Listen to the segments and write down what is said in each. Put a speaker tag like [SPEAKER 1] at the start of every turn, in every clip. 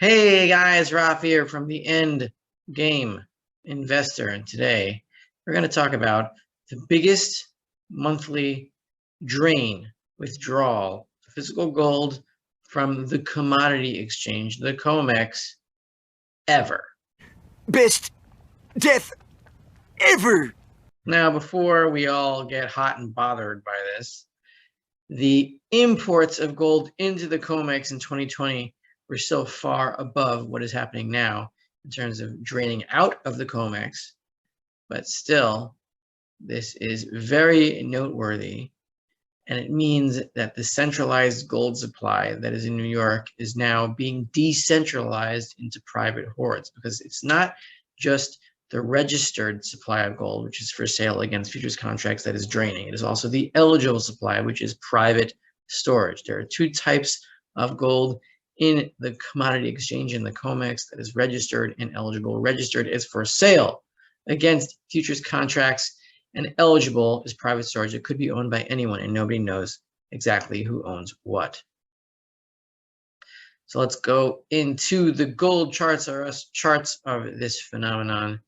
[SPEAKER 1] Hey guys, Raf here from the End Game Investor, and today we're going to talk about the biggest monthly withdrawal of physical gold from the commodity exchange, the Comex, ever.
[SPEAKER 2] Best death ever!
[SPEAKER 1] Now, before we all get hot and bothered by this, the imports of gold into the Comex in 2020 were so far above what is happening now in terms of draining out of the Comex, but still, this is very noteworthy, and it means that the centralized gold supply that is in New York is now being decentralized into private hoards, because it's not just the registered supply of gold, which is for sale against futures contracts, that is draining. It is also the eligible supply, which is private storage. There are two types of gold in the commodity exchange in the Comex that is registered and eligible. Registered is for sale against futures contracts, and eligible is private storage. It could be owned by anyone, and nobody knows exactly who owns what. So let's go into the gold charts, or charts of this phenomenon,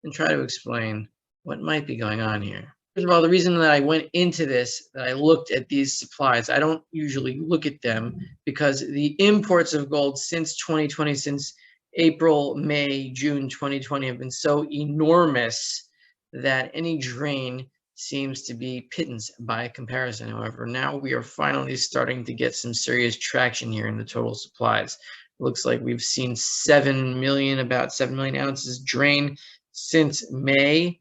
[SPEAKER 1] and try to explain what might be going on here. First of all, the reason that I went into this, that I looked at these supplies, I don't usually look at them because the imports of gold since 2020, since April, May, June 2020 have been so enormous that any drain seems to be pittance by comparison. However, now we are finally starting to get some serious traction here in the total supplies. It looks like we've seen about 7 million ounces drain since May,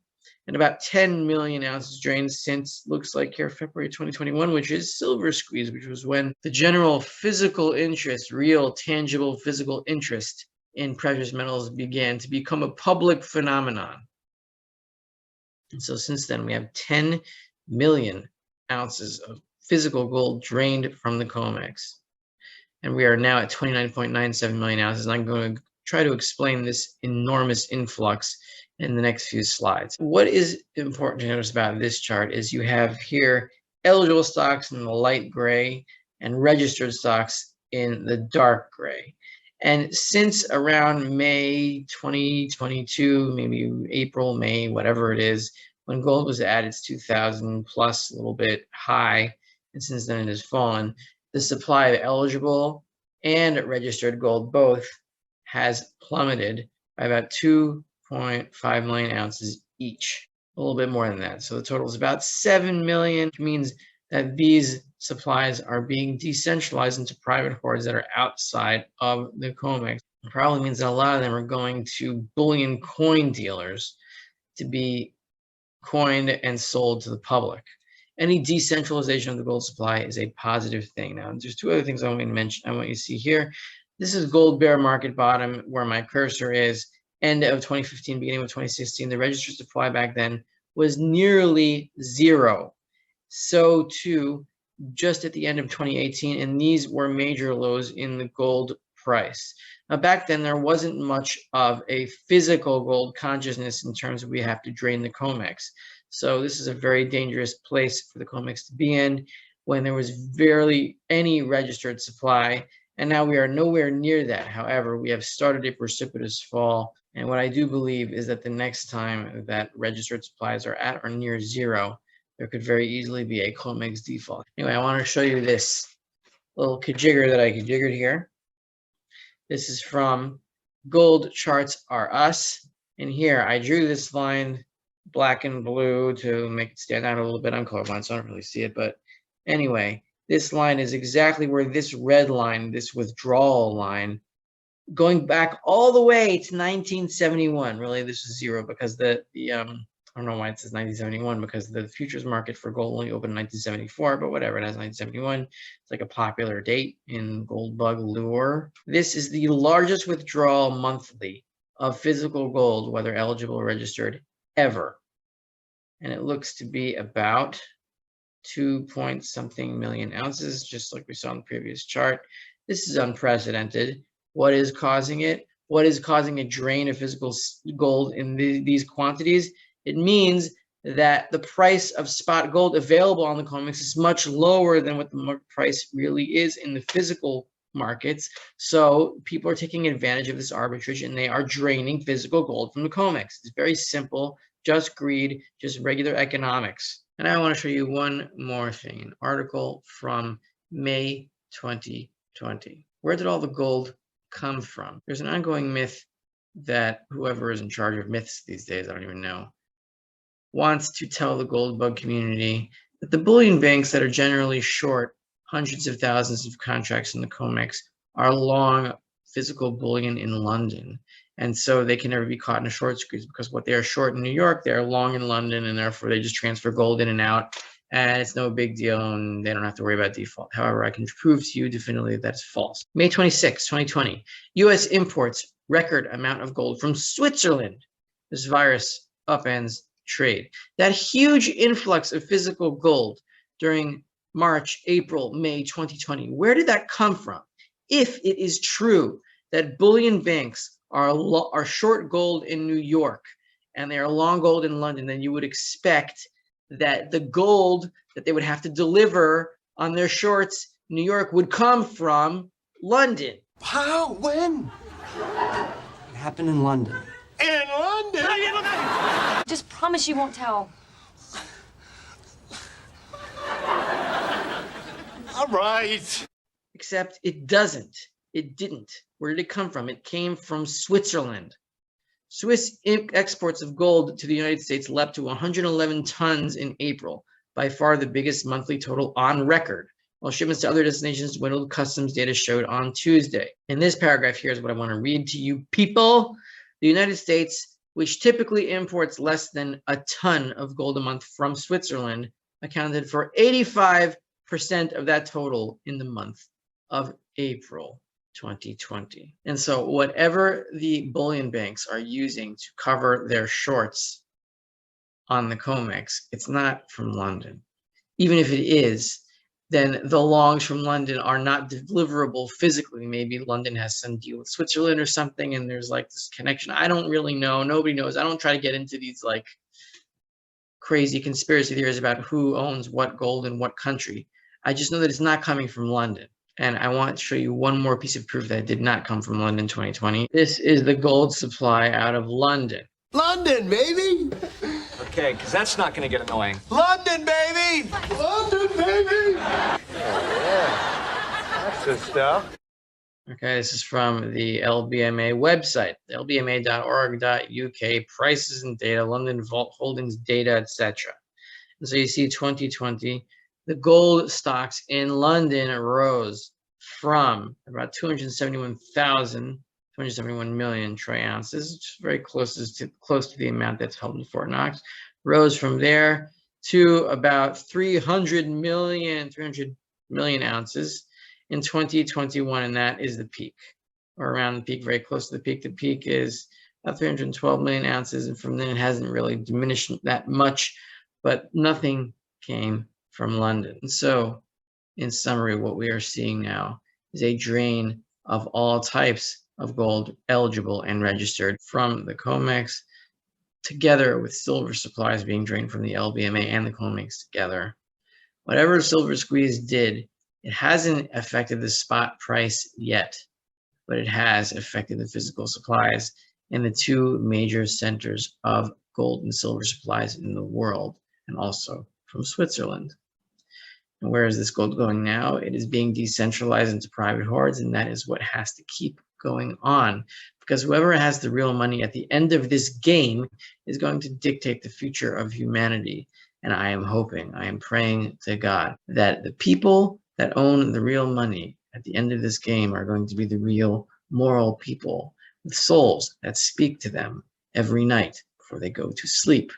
[SPEAKER 1] and about 10 million ounces drained since, looks like here, February 2021, which is silver squeeze, which was when the general physical interest, real tangible physical interest in precious metals began to become a public phenomenon. And so since then, we have 10 million ounces of physical gold drained from the Comex. And we are now at 29.97 million ounces. And I'm going to try to explain this enormous influx in the next few slides. What is important to notice about this chart is you have here eligible stocks in the light gray and registered stocks in the dark gray. And since around May 2022, maybe April, May, whatever it is, when gold was at its 2000 plus, a little bit high, and since then it has fallen, the supply of eligible and registered gold both has plummeted by about 2.5 million ounces each, a little bit more than that. So the total is about 7 million, which means that these supplies are being decentralized into private hoards that are outside of the Comex. It probably means that a lot of them are going to bullion coin dealers to be coined and sold to the public. Any decentralization of the gold supply is a positive thing. Now, there's two other things I want to mention. I want you to see here. This is gold bear market bottom, where my cursor is. End of 2015, beginning of 2016, the registered supply back then was nearly zero. So too, just at the end of 2018, and these were major lows in the gold price. Now, back then, there wasn't much of a physical gold consciousness in terms of we have to drain the Comex. So this is a very dangerous place for the Comex to be in when there was barely any registered supply. And now we are nowhere near that. However, we have started a precipitous fall. And what I do believe is that the next time that registered supplies are at or near zero, there could very easily be a Comex default. Anyway, I want to show you this little kajigger that I kajiggered here. This is from Gold Charts Are Us. And here I drew this line black and blue to make it stand out a little bit. I'm colorblind, so I don't really see it. But anyway, this line is exactly where this red line, this withdrawal line, going back all the way to 1971. Really, this is zero because I don't know why it says 1971, because the futures market for gold only opened in 1974, but whatever, it has 1971. It's like a popular date in gold bug lore. This is the largest withdrawal monthly of physical gold, whether eligible or registered, ever. And it looks to be about 2-point-something million ounces, just like we saw in the previous chart. This is unprecedented. What is causing it? What is causing a drain of physical gold in these quantities? It means that the price of spot gold available on the Comex is much lower than what the market price really is in the physical markets. So people are taking advantage of this arbitrage and they are draining physical gold from the Comex. It's very simple, just greed, just regular economics. And I want to show you one more thing, an article from May 2020. Where did all the gold come from? There's an ongoing myth that whoever is in charge of myths these days, I don't even know, wants to tell the gold bug community that the bullion banks that are generally short hundreds of thousands of contracts in the Comex are long physical bullion in London. And so they can never be caught in a short squeeze because what they are short in New York, they are long in London, and therefore they just transfer gold in and out. And it's no big deal, and they don't have to worry about default. However, I can prove to you definitively that's false. May 26, 2020, U.S. imports record amount of gold from Switzerland. This virus upends trade. That huge influx of physical gold during March, April, May 2020, where did that come from? If it is true that bullion banks are short gold in New York and they are long gold in London, then you would expect that the gold that they would have to deliver on their shorts in New York would come from London.
[SPEAKER 2] How? When? It happened in London. In London?
[SPEAKER 3] Just promise you won't tell.
[SPEAKER 2] All right.
[SPEAKER 1] Except it doesn't. It didn't. Where did it come from? It came from Switzerland. Swiss exports of gold to the United States leapt to 111 tons in April, by far the biggest monthly total on record, while shipments to other destinations dwindled, customs data showed on Tuesday. In this paragraph, here's what I want to read to you people. The United States, which typically imports less than a ton of gold a month from Switzerland, accounted for 85% of that total in the month of April 2020. And so whatever the bullion banks are using to cover their shorts on the Comex, it's not from London. Even if it is, then the longs from London are not deliverable physically. Maybe London has some deal with Switzerland or something, and there's like this connection. I don't really know. Nobody knows. I don't try to get into these like crazy conspiracy theories about who owns what gold in what country. I just know that it's not coming from London. And I want to show you one more piece of proof that it did not come from London 2020. This is the gold supply out of London.
[SPEAKER 2] London, baby!
[SPEAKER 4] Okay, because that's not going to get annoying.
[SPEAKER 2] London, baby! London, baby!
[SPEAKER 5] That's the stuff.
[SPEAKER 1] Okay, this is from the LBMA website, lbma.org.uk, prices and data, London Vault Holdings data, etc. And so you see 2020, the gold stocks in London rose from about 271 million troy ounces, which is very close to the amount that's held in Fort Knox, rose from there to about 300 million ounces in 2021, and that is the peak, or around the peak, very close to the peak. The peak is about 312 million ounces, and from then it hasn't really diminished that much, but nothing came from London. And so, in summary, what we are seeing now is a drain of all types of gold eligible and registered from the Comex, together with silver supplies being drained from the LBMA and the Comex together. Whatever the silver squeeze did, it hasn't affected the spot price yet, but it has affected the physical supplies in the two major centers of gold and silver supplies in the world, and also from Switzerland. And where is this gold going now? It is being decentralized into private hoards, and that is what has to keep going on, because whoever has the real money at the end of this game is going to dictate the future of humanity. And I am hoping, I am praying to God that the people that own the real money at the end of this game are going to be the real moral people with souls that speak to them every night before they go to sleep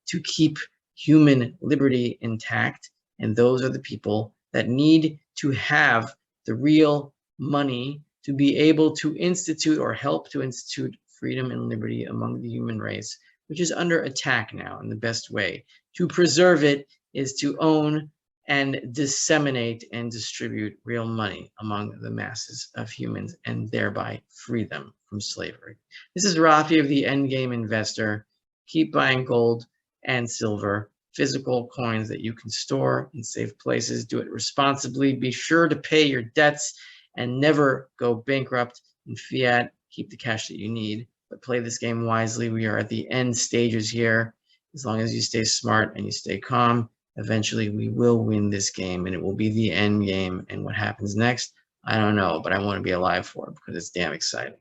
[SPEAKER 1] to keep human liberty intact. And those are the people that need to have the real money to be able to institute or help to institute freedom and liberty among the human race, which is under attack now. And the best way to preserve it is to own and disseminate and distribute real money among the masses of humans and thereby free them from slavery. This is Rafi of the Endgame Investor. Keep buying gold and silver, physical coins that you can store in safe places. Do it responsibly. Be sure to pay your debts and never go bankrupt in fiat. Keep the cash that you need, but play this game wisely. We are at the end stages here. As long as you stay smart and you stay calm, eventually we will win this game, and it will be the end game. And what happens next, I don't know, but I want to be alive for it because it's damn exciting.